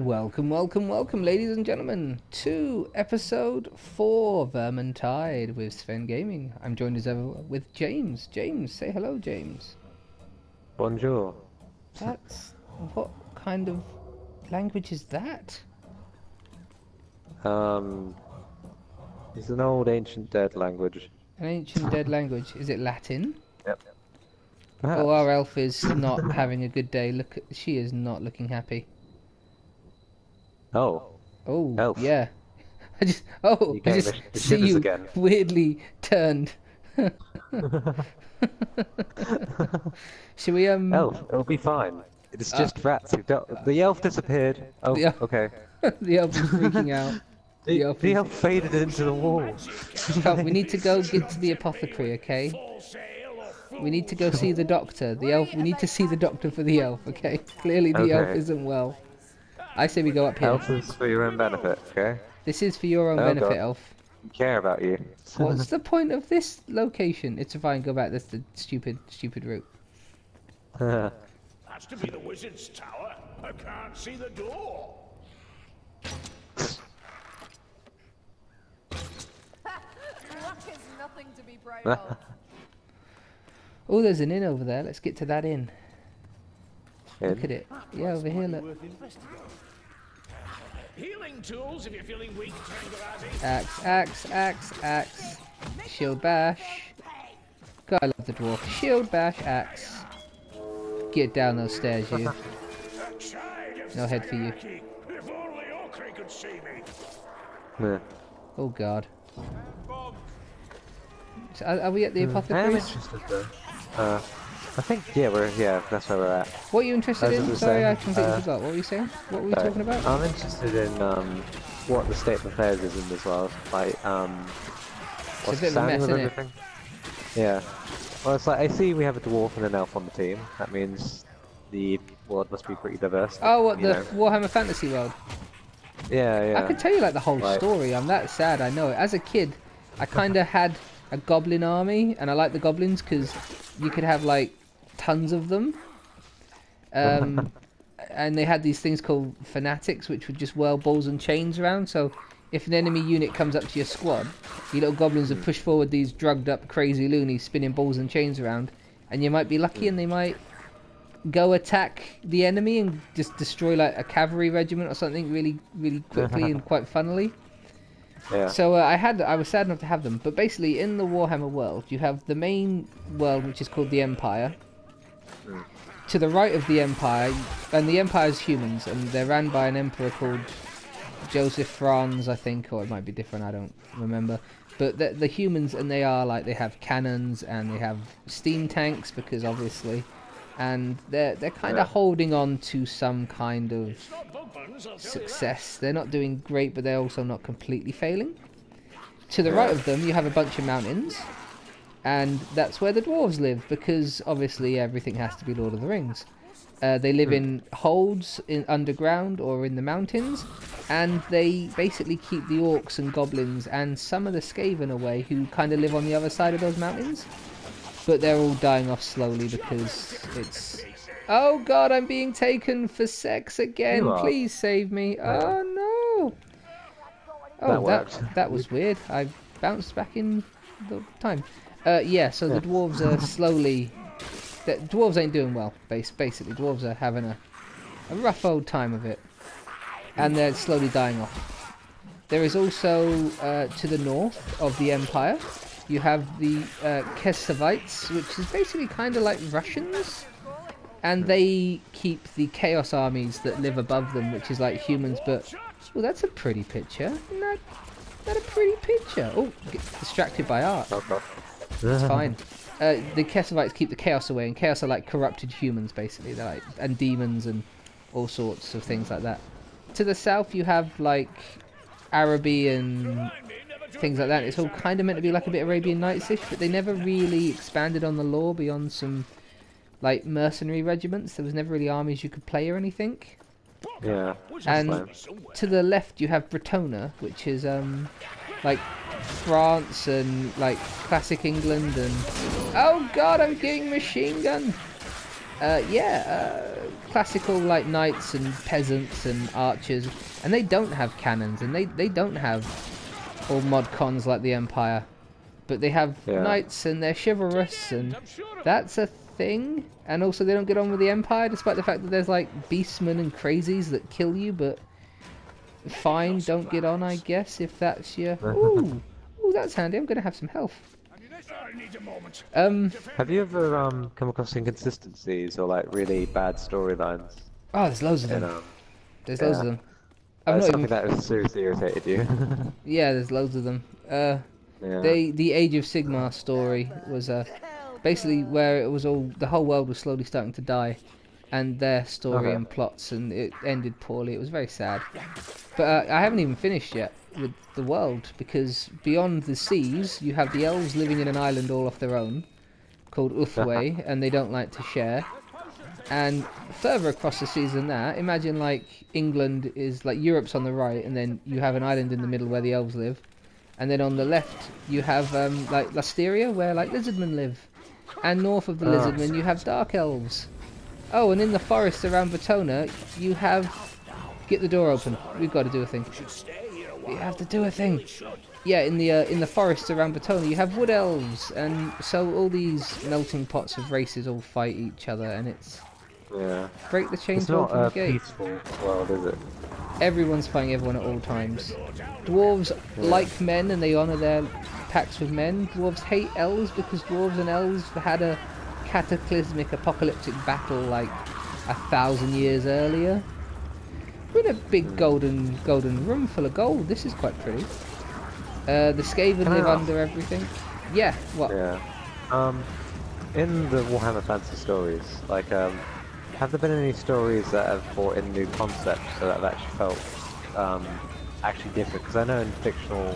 Welcome, welcome, welcome, ladies and gentlemen, to episode 4 Vermintide with Sven Gaming. I'm joined as ever with James. James, say hello, James. Bonjour. That's... what kind of language is that? It's an old ancient dead language. An ancient dead language. Is it Latin? Yep. Oh, our elf is not having a good day. Look, she is not looking happy. Oh. Oh, Elf. yeah. I just see you again. weirdly turned. Should we Elf, it'll be fine. It's just rats. The elf disappeared. Oh, okay. The elf is freaking out. The elf faded into the wall. Come, we need to go get to the apothecary, okay? We need to go see the doctor. The elf. We need to see the doctor for the elf, okay? Clearly the elf isn't well. I say we go up here. Elf is for your own benefit, okay? This is for your own benefit, God. elf. I care about you. What's the point of this location? It's fine. Go back. That's the stupid route. Has to be the wizard's tower. I can't see the door. Luck is nothing to be proud of. Oh, there's an inn over there. Let's get to that inn. Look at it. Yeah, over here, look. Healing tools if you're feeling weak, Tranquilizing. Axe. Shield bash. God, I love the dwarf. Shield bash, axe. Get down those stairs, you. No head for you. If only Oakley could see me. Yeah. Oh God. So are we at the I am apothecary? interested though. I think, that's where we're at. What are you interested As I in? was Sorry, I saying, completely forgot. What were you saying? What were we talking about? I'm interested in what the state of affairs is in this world. Like, what's bit of the a standing mess, of isn't it? everything? Yeah. Well, it's like, I see we have a dwarf and an elf on the team. That means the world must be pretty diverse. Oh, what, you the know. Warhammer Fantasy world? Yeah. I could tell you like the whole Right. story. I'm that sad, I know it. As a kid, I kind of had a goblin army, and I like the goblins because you could have like tons of them. And they had these things called fanatics, which would just whirl balls and chains around. So if an enemy unit comes up to your squad, your little goblins would push forward these drugged up crazy loonies spinning balls and chains around, and you might be lucky and they might go attack the enemy and just destroy like a cavalry regiment or something really quickly and quite funnily. Yeah. So I was sad enough to have them. But basically in the Warhammer world you have the main world, which is called the Empire. To the right of the Empire, and the Empire is humans, and they're ran by an emperor called Joseph Franz, I think, or it might be different, I don't remember. But the humans, and they are like, they have cannons and they have steam tanks, because obviously, and they're kind of holding on to some kind of success. They're not doing great, but they're also not completely failing. To the right of them you have a bunch of mountains, and that's where the dwarves live, because obviously everything has to be Lord of the Rings. They live in holds underground or in the mountains, and they basically keep the orcs and goblins and some of the Skaven away, who kind of live on the other side of those mountains. But they're all dying off slowly because it's... Oh God, I'm being taken for sex again. Please save me. Oh no. Oh, that was weird. I bounced back in the time. Yeah, so the dwarves are slowly... The dwarves ain't doing well, basically. Dwarves are having a rough old time of it. And they're slowly dying off. There is also, to the north of the Empire, you have the Kesavites, which is basically kind of like Russians. And they keep the Chaos armies that live above them, which is like humans, but... Oh, that's a pretty picture. Not a pretty picture. Oh, get distracted by art. It's fine. The Kesavites keep the Chaos away, and Chaos are like corrupted humans, basically. They're like, and demons and all sorts of things like that. To the south, you have like Araby and things like that. It's all kind of meant to be like a bit Arabian Nights-ish, but they never really expanded on the lore beyond some like mercenary regiments. There was never really armies you could play or anything. Yeah. And to the left, you have Bretona, which is like France and like classic England, and oh God, I'm getting machine gunned. classical like knights and peasants and archers, and they don't have cannons, and they don't have all mod cons like the Empire, but they have knights and they're chivalrous, and that's a thing. And also they don't get on with the Empire, despite the fact that there's like beastmen and crazies that kill you, but fine, don't get on, I guess, if that's your... Ooh, that's handy. I'm gonna have some health. Have you ever come across inconsistencies or like really bad storylines? Oh, there's loads of them. There's loads of them. That's something that has seriously irritated you. Yeah, there's loads of them. The Age of Sigmar story was basically where it was all, the whole world was slowly starting to die, and their story and plots, and it ended poorly. It was very sad. But I haven't even finished yet with the world, because beyond the seas you have the elves living in an island all off their own called Uthway, and they don't like to share. And further across the seas than that, imagine like England is like Europe's on the right, and then you have an island in the middle where the elves live, and then on the left you have like Lasteria, where like lizardmen live, and north of the lizardmen you have dark elves. Oh, and in the forest around Batona you have... Get the door open. We've got to do a thing. We have to do a thing. Yeah, in the forests around Batona you have wood elves, and so all these melting pots of races all fight each other, and it's... Break the chain to open the gate. It's not a peaceful world, is it? Everyone's fighting everyone at all times. Dwarves like men, and they honour their pacts with men. Dwarves hate elves because dwarves and elves had a cataclysmic apocalyptic battle like 1,000 years earlier. We're in a big golden room full of gold. This is quite pretty. The Skaven live under everything. Yeah, what? Yeah. In the Warhammer Fantasy stories, like, have there been any stories that have brought in new concepts so that have actually felt actually different? Because I know in fictional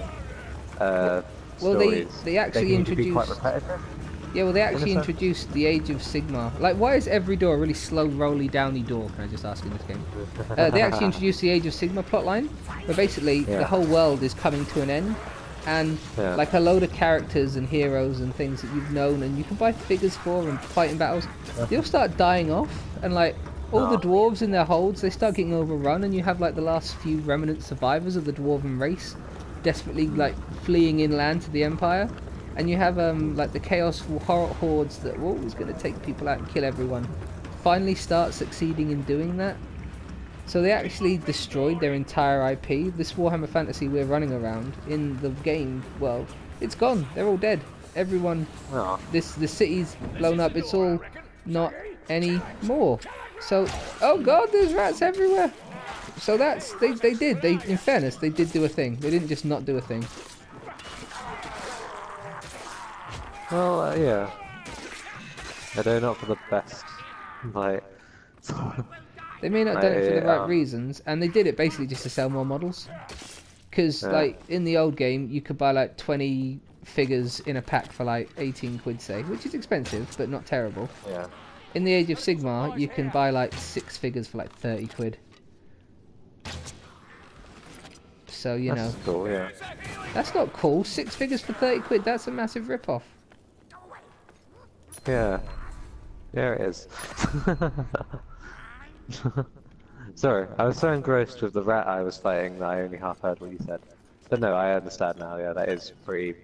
stories, they actually introduced... be quite repetitive. Yeah, well, they actually introduced the Age of Sigmar. Like, why is every door a really slow, rolly, downy door? Can I just ask in this game? They actually introduced the Age of Sigmar plotline, where basically the whole world is coming to an end, and like a load of characters and heroes and things that you've known and you can buy figures for and fight in battles, they all start dying off, and like all the dwarves in their holds, they start getting overrun, and you have like the last few remnant survivors of the dwarven race desperately like fleeing inland to the Empire. And you have like the chaos hordes that were always going to take people out and kill everyone finally start succeeding in doing that. So they actually destroyed their entire IP. This Warhammer Fantasy we're running around in the game world, it's gone. They're all dead. Everyone, the city's blown up. It's all not anymore. So, oh god, there's rats everywhere. So that's, in fairness, they did do a thing. They didn't just not do a thing. Well, yeah. They're not for the best. Like, they may not have done it for the right reasons, and they did it basically just to sell more models. Because, like, in the old game, you could buy like 20 figures in a pack for like 18 quid, say, which is expensive, but not terrible. Yeah. In the Age of Sigmar, you can buy like 6 figures for like 30 quid. So, you know. That's cool, yeah. That's not cool. 6 figures for 30 quid, that's a massive rip-off. Yeah. There it is. Sorry, I was so engrossed with the rat I was fighting that I only half heard what you said. But no, I understand now, yeah, that is pretty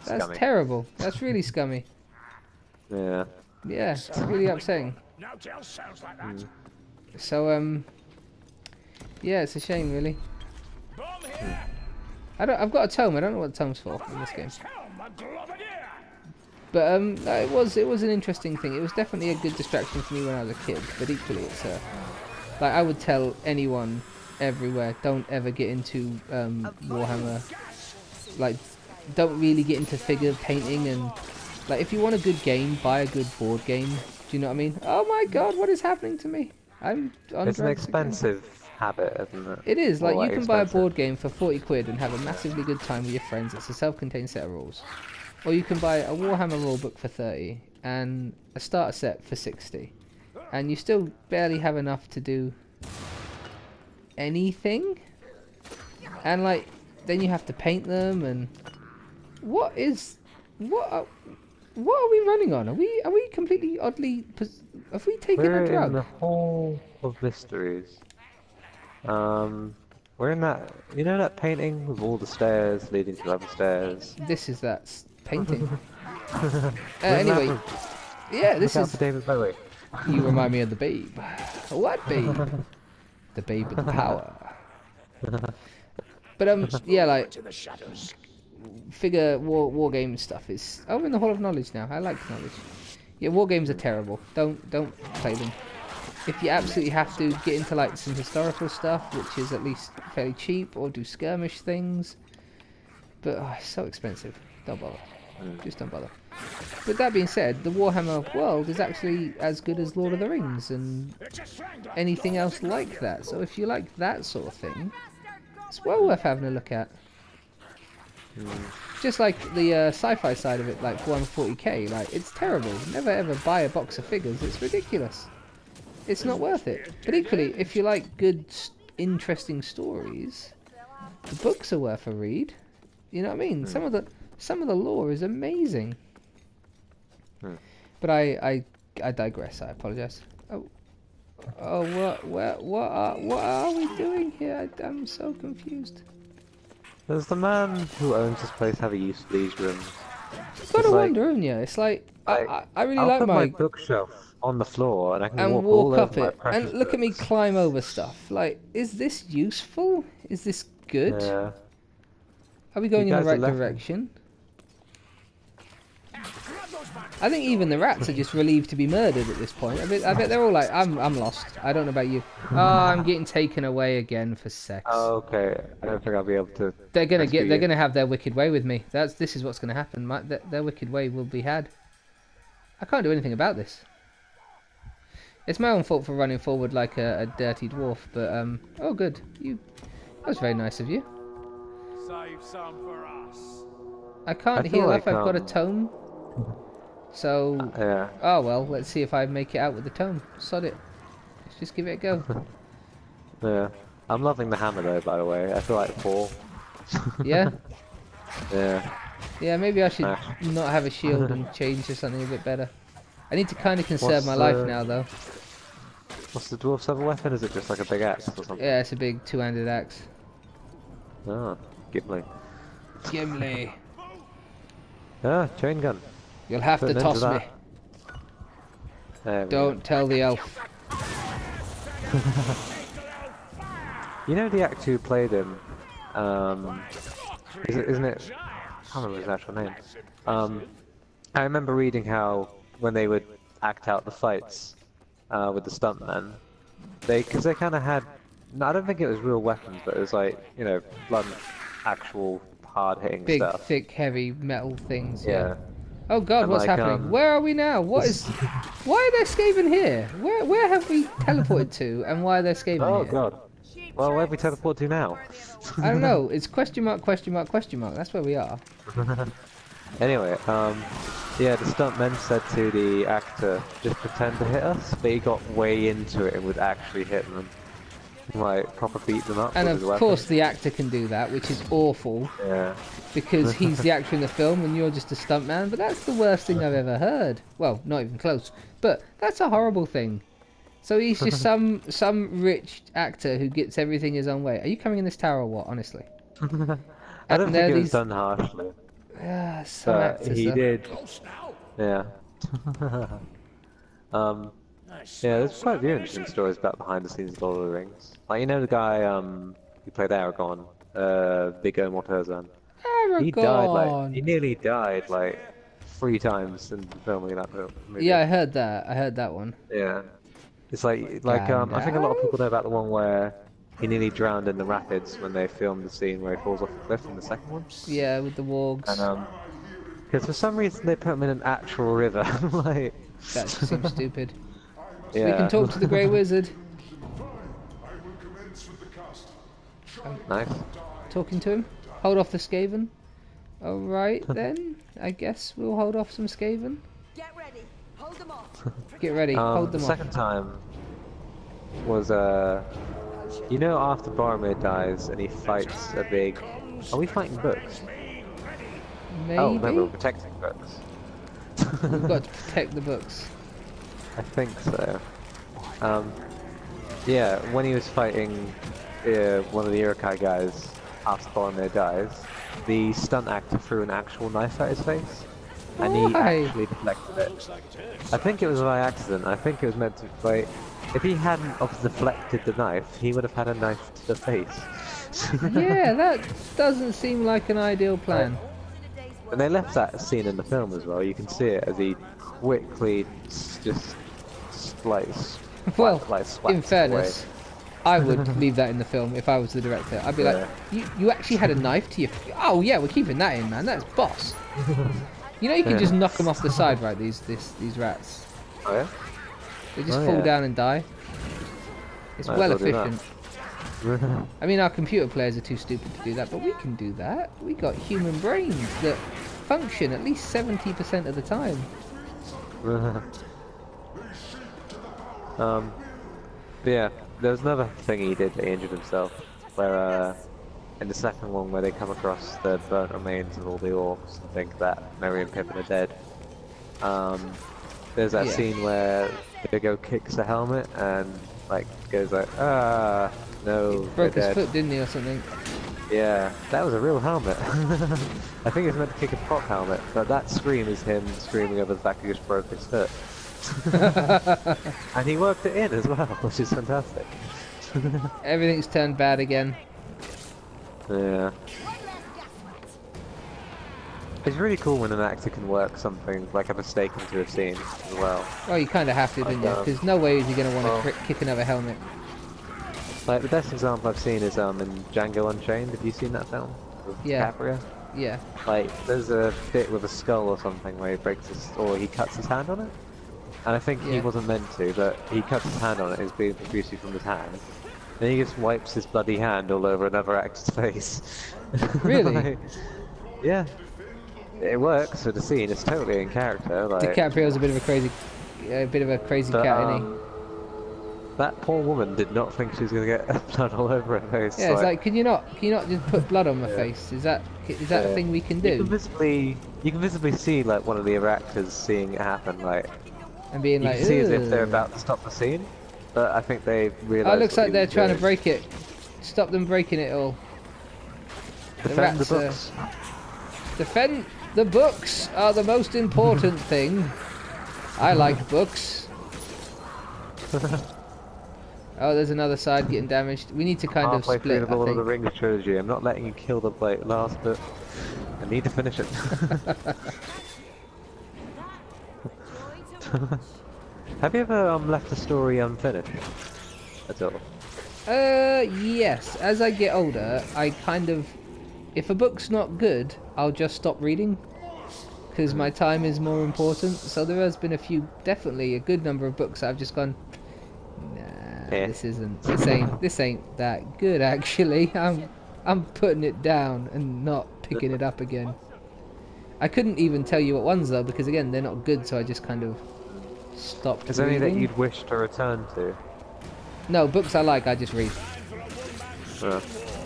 scummy. That's terrible. That's really scummy. Yeah. Yeah, it's really upsetting. So, yeah, it's a shame, really. I've got a tome. I don't know what the tome's for in this game. But it was an interesting thing. It was definitely a good distraction for me when I was a kid. But equally, it's like I would tell anyone everywhere, don't ever get into Warhammer. Like, don't really get into figure painting, and like if you want a good game, buy a good board game. Do you know what I mean? Oh my god, what is happening to me? I'm on It's an drugs expensive again. habit, isn't it? It is. Like, Or, you can expensive. buy a board game for 40 quid and have a massively good time with your friends. It's a self-contained set of rules. Or you can buy a Warhammer rulebook for 30 and a starter set for 60. And you still barely have enough to do anything. And like, then you have to paint them, and what are we running on? Are we completely oddly have we taken a drug? In the whole of mysteries. We're in that, you know that painting with all the stairs leading to other stairs? This is that painting. Anyway, yeah, this Look out is... for David Bowie. You remind me of the Babe. What Babe? The Babe with the power. But yeah, like figure war game stuff is. Oh, we're in the Hall of Knowledge now. I like knowledge. Yeah, war games are terrible. Don't play them. If you absolutely have to, get into like some historical stuff, which is at least fairly cheap, or do skirmish things. But oh, it's so expensive. Don't bother. Just don't bother. But that being said, the Warhammer world is actually as good as Lord of the Rings and anything else like that. So if you like that sort of thing, it's well worth having a look at. Just like the sci-fi side of it, like Warhammer 40k, like it's terrible. Never ever buy a box of figures. It's ridiculous. It's not worth it. But equally, if you like good, interesting stories, the books are worth a read. You know what I mean? Some of the lore is amazing. But I digress. I apologize. What are we doing here? I'm so confused. Does the man who owns this place have a use for these rooms? You've got to wonder, haven't you? It's like I really I'll like put my bookshelf on the floor and I can walk all up over it and look at me climb over stuff. Like, is this useful? Is this good? Yeah. Are we going in the right direction? I think even the rats are just relieved to be murdered at this point. I bet they're all like, I'm lost. I don't know about you. Oh, I'm getting taken away again for sex. Oh, okay. I don't think I'll be able to. They're gonna have their wicked way with me. This is what's gonna happen. Their wicked way will be had. I can't do anything about this. It's my own fault for running forward like a dirty dwarf. But oh, good. That was very nice of you. Save some for us. I can't heal up. I've got a tome. So, yeah. Oh well, let's see if I make it out with the tome. Sod it. Let's just give it a go. Yeah. I'm loving the hammer though, by the way. I feel like Paul. Yeah? Yeah. Yeah, maybe I should not have a shield and change to something a bit better. I need to kind of conserve my life now, though. What's the dwarf's other weapon? Is it just like a big axe or something? Yeah, it's a big two-handed axe. Oh, Gimli. Gimli. Ah, chain gun. You'll have to toss me. Don't tell the elf. You know the actor who played him? Isn't it? I can't remember his actual name. I remember reading how when they would act out the fights with the stuntmen, because they kind of had. I don't think it was real weapons, but it was like, you know, blunt, actual hard-hitting stuff. Big, thick, heavy metal things. Yeah. Oh God, And what's happening? Where are we now? Why are there Skaven here? Where have we teleported to, and why are there Skaven here? Oh God. Well, where have we teleported to now? I don't know. It's question mark, question mark, question mark. That's where we are. Anyway, yeah, the stuntmen said to the actor, just pretend to hit us, but he got way into it and would actually hit them. Like, proper beat them up. And of course the actor can do that, which is awful. Yeah. Because he's the actor in the film and you're just a stuntman, but that's the worst thing I've ever heard. Well, not even close. But that's a horrible thing. So he's just some rich actor who gets everything his own way. Are you coming in this tower or what, honestly? I don't think it was done harshly. Yeah, some actors, he did. Yeah. Yeah, there's quite a few interesting stories about behind the scenes of Lord of the Rings. Like, you know the guy who played Aragorn, Viggo Mortensen. Aragorn! He nearly died like 3 times in filming that movie. Yeah, I heard that. I heard that one. Yeah. It's like I think a lot of people know about the one where he nearly drowned in the rapids when they filmed the scene where he falls off the cliff in the second one. Yeah, with the wargs. And because for some reason they put him in an actual river. Like, that seems stupid. Yeah. We can talk to the Grey Wizard. Nice. Talking to him. Hold off the Skaven. Alright then. I guess we'll hold off some Skaven. Get ready. Hold them off. Get ready. Hold them the off. second time was you know, after Boromir dies and he fights a big. Are we fighting books? Maybe. Oh, no, we're protecting books. We've got to protect the books. I think so. Yeah, when he was fighting one of the Irokai guys after Boromir dies, the stunt actor threw an actual knife at his face, and he Why? actually deflected it. I think it was by accident. I think it was meant to, like, if he hadn't have deflected the knife, he would have had a knife to the face. Yeah, that doesn't seem like an ideal plan. And they left that scene in the film as well. You can see it as he quickly just Well, swats in fairness, I would leave that in the film if I was the director. I'd be like, you actually had a knife to your... Oh yeah, we're keeping that in, man. That's boss. You know, you can just knock them off the side, right? These rats. Oh yeah? They just fall down and die. It's well efficient. I mean, our computer players are too stupid to do that, but we can do that. We got human brains that function at least 70% of the time. But yeah, there was another thing he did that he injured himself, where in the second one where they come across the burnt remains of all the orcs and think that Merry and Pippin are dead. There's that scene where Viggo kicks the helmet and like goes like, ah, no, Broke his dead. foot, didn't he, or something? Yeah, that was a real helmet. I think it's meant to kick a prop helmet, but that scream is him screaming over the fact he just broke his foot. And he worked it in as well, which is fantastic. Everything's turned bad again. Yeah. It's really cool when an actor can work something like a mistake into a scene as well. Well, you kind of have to, don't you? Because no way is he going to want to kick another helmet. Like, the best example I've seen is in Django Unchained. Have you seen that film? With DiCaprio? Yeah. Like, there's a bit with a skull or something where he breaks his, or he cuts his hand on it. And I think he wasn't meant to, but he cuts his hand on it, it's being profusely from his hand. Then he just wipes his bloody hand all over another actor's face. Really? Like, yeah. It works for the scene, it's totally in character. Like, DiCaprio's a bit of a crazy cat, isn't he? That poor woman did not think she was going to get blood all over her face. Yeah, it's like, can you not just put blood on my face? Is that a thing we can do? You can visibly see like one of the other actors seeing it happen, like, and being you like, can see as if they're about to stop the scene, but I think they realised. Oh, it looks like they're trying to break it. Stop them breaking it all. Defend the books. Defend the books are the most important thing. I like books. Oh, there's another side getting damaged. We need to kind of split, through the Lord I of the think. Rings trilogy. I'm not letting you kill the last book. I need to finish it. Have you ever left a story unfinished at all? Yes. As I get older, I kind of... If a book's not good, I'll just stop reading. Because my time is more important. So there has been definitely a good number of books that I've just gone... This ain't that good actually. I'm putting it down and not picking it up again. I couldn't even tell you what ones though, because again they're not good, so I just kind of stopped. Is there any that you'd wish to return to? No, books I like I just read.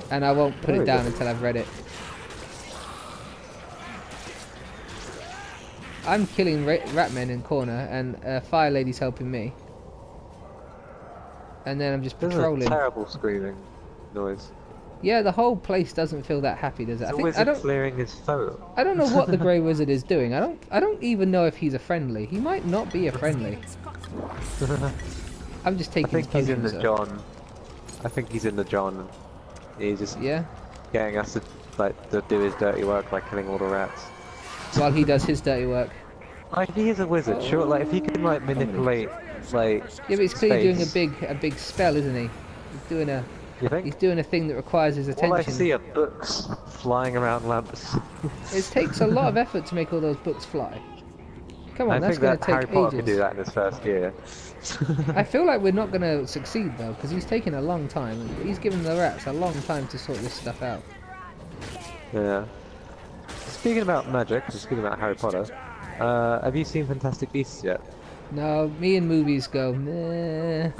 And I won't put it down until I've read it. I'm killing rat men in corner, and Fire Lady's helping me. And then I'm just patrolling. There's a terrible screaming noise. Yeah, the whole place doesn't feel that happy, does it? It's a wizard clearing his throat. I don't know what the Grey Wizard is doing. I don't even know if he's a friendly. He might not be a friendly. I'm just taking. I think he's in the John. I think he's in the John. He's just getting us to do his dirty work by killing all the rats. While he does his dirty work. Like, he is a wizard, sure. Like, if he can like manipulate, like. Yeah, but he's clearly doing a big spell, isn't he? He's doing a. You think? He's doing a thing that requires his attention. All I see are books flying around lamps. It takes a lot of effort to make all those books fly. Come on, that's going to take Harry Potter ages. could do that in his first year. I feel like we're not going to succeed though, because he's taking a long time. He's given the rats a long time to sort this stuff out. Yeah. Speaking about magic, speaking about Harry Potter, have you seen Fantastic Beasts yet? No, me and movies go, meh.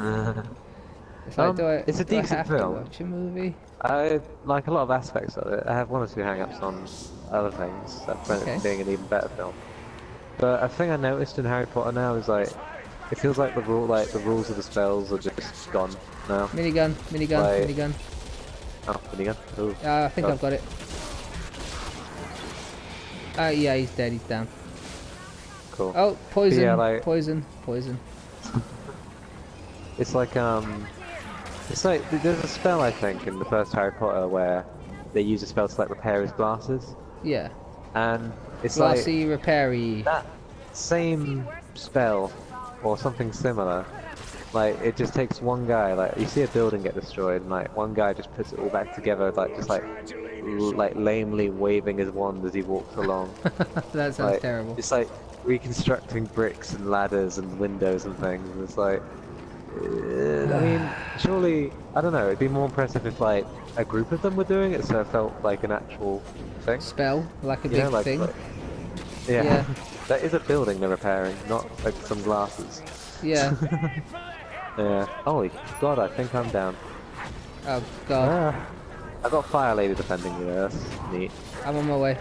It's like, it's a decent film. Do I have to watch a movie? I like a lot of aspects of it. I have one or two hang-ups on other things that prevent it from being an even better film. But a thing I noticed in Harry Potter now is like, it feels like the rules of the spells are just gone now. Minigun, minigun, Like- minigun. Oh, minigun. Ooh. I think Oh. I've got it. Yeah, he's dead. He's down. Cool. Oh, poison, Yeah, like- poison, poison. It's like there's a spell I think in the first Harry Potter where they use a spell to like repair his glasses, Yeah. and it's Glassy, repairy. like that same spell or something similar. Like it just takes one guy. Like you see a building get destroyed, and like one guy just puts it all back together, like just like lamely waving his wand as he walks along. That sounds Like, terrible. It's like reconstructing bricks and ladders and windows and things. And it's like, I mean, surely, I don't know, it'd be more impressive if like a group of them were doing it, so it felt like an actual thing. Spell, like a You big know, like, thing. Yeah, Yeah. that is a building they're repairing, not like some glasses. Yeah. Yeah. Holy God, I think I'm down. Oh god, I got Fire Lady defending me there. That's neat. I'm on my way.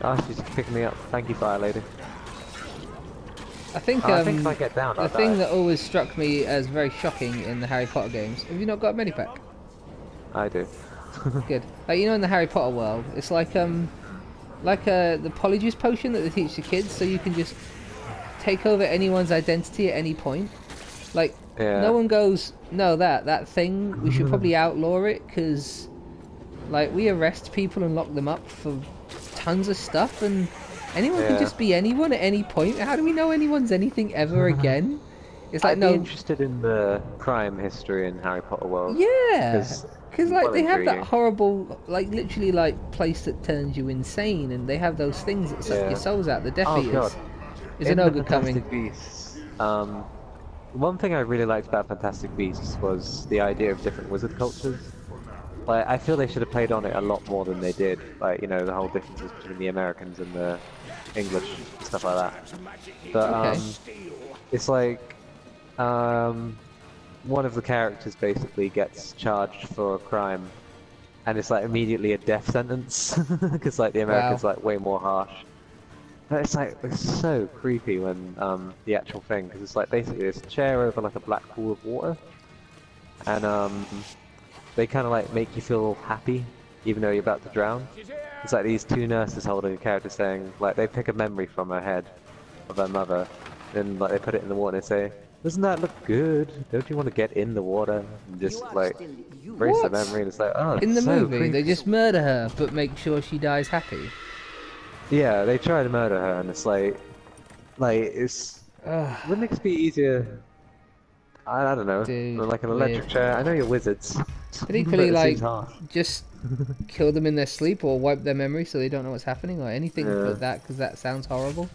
Oh, she's picking me up. Thank you, Fire Lady. I think I think if I get down, the I'll thing die. that always struck me as very shocking in the Harry Potter games. Have you not got a medipack? I do. Good. Like you know, in the Harry Potter world, it's like the Polyjuice potion that they teach the kids, so you can just take over anyone's identity at any point. Like Yeah. no one goes, no, that thing, we should probably outlaw it, because like we arrest people and lock them up for tons of stuff, and anyone can Yeah. just be anyone at any point. How do we know anyone's anything ever again? It's like I'd no, be interested in the crime history in Harry Potter world. yeah, 'Cause because like well they have that intriguing. horrible, like literally like place that turns you insane, and they have those things that suck Yeah. your souls out. The Death Oh, Eaters. God. Is In an the ogre coming? Fantastic Beasts, one thing I really liked about Fantastic Beasts was the idea of different wizard cultures. Like, I feel they should have played on it a lot more than they did. Like, you know, the whole differences between the Americans and the English and stuff like that. But Okay. it's like one of the characters basically gets charged for a crime, and it's like immediately a death sentence because like the Americans like way more harsh. But it's like it's so creepy when the actual thing, because it's like basically this chair over like a black pool of water, and they kind of like make you feel happy even though you're about to drown. It's like these two nurses holding a character saying, like they pick a memory from her head of her mother, then like they put it in the water and they say, "Doesn't that look good? Don't you want to get in the water?" And just like embrace the What? memory, and it's like, oh, In the it's so movie, creepy. they just murder her, but make sure she dies happy. Yeah, they try to murder her, and it's like it's. Ugh. Wouldn't it be easier? I don't know, Dude, like an electric weird. chair. I know you're wizards. But equally, it like, seems hard. just kill them in their sleep or wipe their memory so they don't know what's happening or anything Yeah. but that, because that sounds horrible.